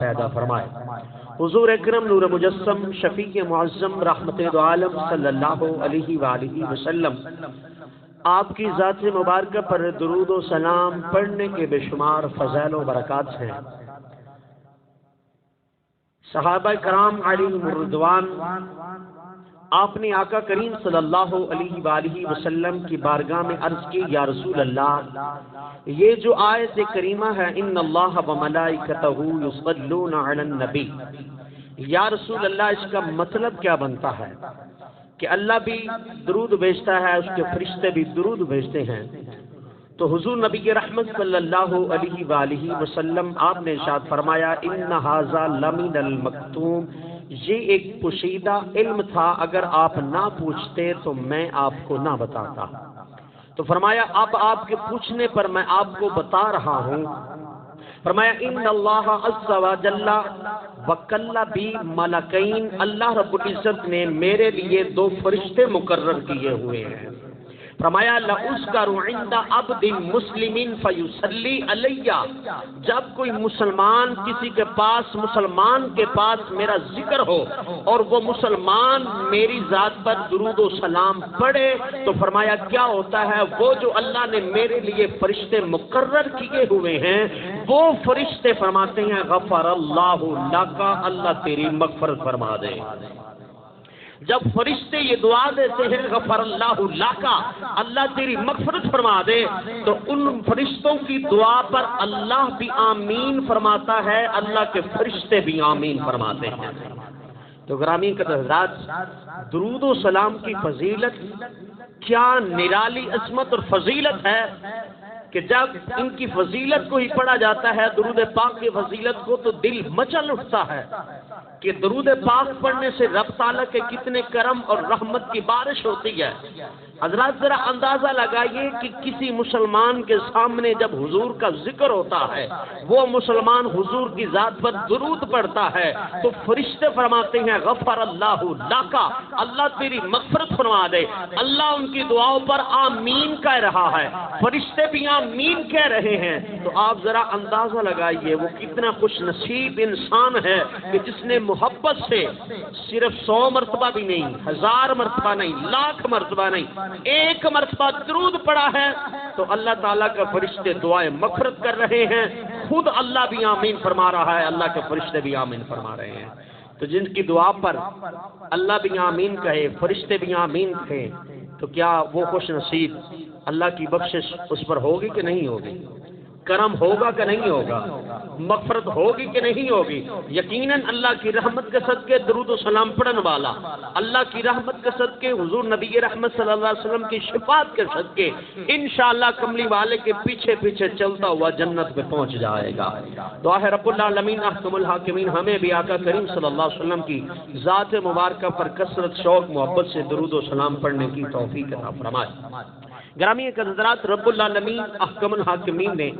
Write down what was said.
پیدا فرمائے۔ حضور اکرم نور مجسم شفیع معظم رحمت دو عالم صلی اللہ علیہ وآلہ وسلم آپ کی ذات مبارکہ پر درود و سلام پڑھنے کے بے شمار فضائل و برکات ہیں۔ صحابہ کرام علیہم الرضوان آپ نے آقا کریم صلی اللہ علیہ وآلہ وسلم کی بارگاہ میں عرض کی، یا رسول اللہ، یہ جو آیت کریمہ ہے ان اللہ و ملائکتہ یصلون علی النبی، یا رسول اللہ اس کا مطلب کیا بنتا ہے کہ اللہ بھی درود بھیجتا ہے، اس کے فرشتے بھی درود بھیجتے ہیں؟ تو حضور نبی رحمت صلی اللہ علیہ وآلہ وسلم آپ نے ارشاد فرمایا، ان ھذا لمن المکتوم، یہ ایک پوشیدہ علم تھا، اگر آپ نہ پوچھتے تو میں آپ کو نہ بتاتا۔ تو فرمایا اب آپ کے پوچھنے پر میں آپ کو بتا رہا ہوں۔ فرمایا ان اللہ عز و جل وکل بی ملکین، اللہ رب العزت نے میرے لیے 2 فرشتے مقرر کیے ہوئے ہیں۔ فرمایا لأذکر عند عبد مسلم فیصلی علیہ، جب کوئی مسلمان کسی کے پاس میرا ذکر ہو اور وہ مسلمان میری ذات پر درود و سلام پڑھے تو فرمایا کیا ہوتا ہے، وہ جو اللہ نے میرے لیے فرشتے مقرر کیے ہوئے ہیں وہ فرشتے فرماتے ہیں غفر اللہ لک، اللہ تیری مغفرت فرما دے۔ جب فرشتے یہ دعا دیتے ہیں غفر اللہ لکا، اللہ تیری مغفرت فرما دے، تو ان فرشتوں کی دعا پر اللہ بھی آمین فرماتا ہے، اللہ کے فرشتے بھی آمین فرماتے ہیں۔ تو گرامی قدر حضرات، درود و سلام کی فضیلت کیا نرالی عظمت اور فضیلت ہے کہ جب ان کی فضیلت کو ہی پڑھا جاتا ہے، درود پاک کی فضیلت کو، تو دل مچل اٹھتا ہے کہ درود پاک پڑھنے سے رب تعالیٰ کے کتنے کرم اور رحمت کی بارش ہوتی ہے۔ حضرات ذرا اندازہ لگائیے کہ کسی مسلمان کے سامنے جب حضور کا ذکر ہوتا ہے، وہ مسلمان حضور کی ذات پر درود پڑھتا ہے تو فرشتے فرماتے ہیں غفر اللہ لکا، اللہ تیری مغفرت فرما دے۔ اللہ ان کی دعاؤں پر آمین کہہ رہا ہے، فرشتے بھی آمین کہہ رہے ہیں۔ تو آپ ذرا اندازہ لگائیے وہ کتنا خوش نصیب انسان ہے کہ جس نے محبت سے صرف 100 مرتبہ بھی نہیں، 1000 مرتبہ نہیں، لاکھ مرتبہ نہیں، 1 مرتبہ درود پڑا ہے تو اللہ تعالیٰ کا فرشتے دعائیں مغفرت کر رہے ہیں، خود اللہ بھی آمین فرما رہا ہے، اللہ کے فرشتے بھی آمین فرما رہے ہیں۔ تو جن کی دعا پر اللہ بھی آمین کہے، فرشتے بھی آمین کہے، تو کیا وہ خوش نصیب اللہ کی بخشش اس پر ہوگی کہ نہیں ہوگی؟ کرم ہوگا کہ نہیں ہوگا؟ مغفرت ہوگی کہ نہیں ہوگی؟ یقیناً اللہ کی رحمت کے صدقے درود و سلام پڑھن والا، اللہ کی رحمت کے صدقے حضور نبی رحمت صلی اللہ علیہ وسلم کی شفاعت کے صدقے انشاءاللہ کملی والے کے پیچھے پیچھے چلتا ہوا جنت میں پہنچ جائے گا۔ دعا ہے رب العالمین احکم الحاکمین ہمیں بھی آقا کریم صلی اللہ علیہ وسلم کی ذات مبارکہ پر کثرت شوق محبت سے درود و سلام پڑھنے کی توفیق عطا فرمائے۔ گرامی حضرات، رب العالمین احکم الحاکمین نے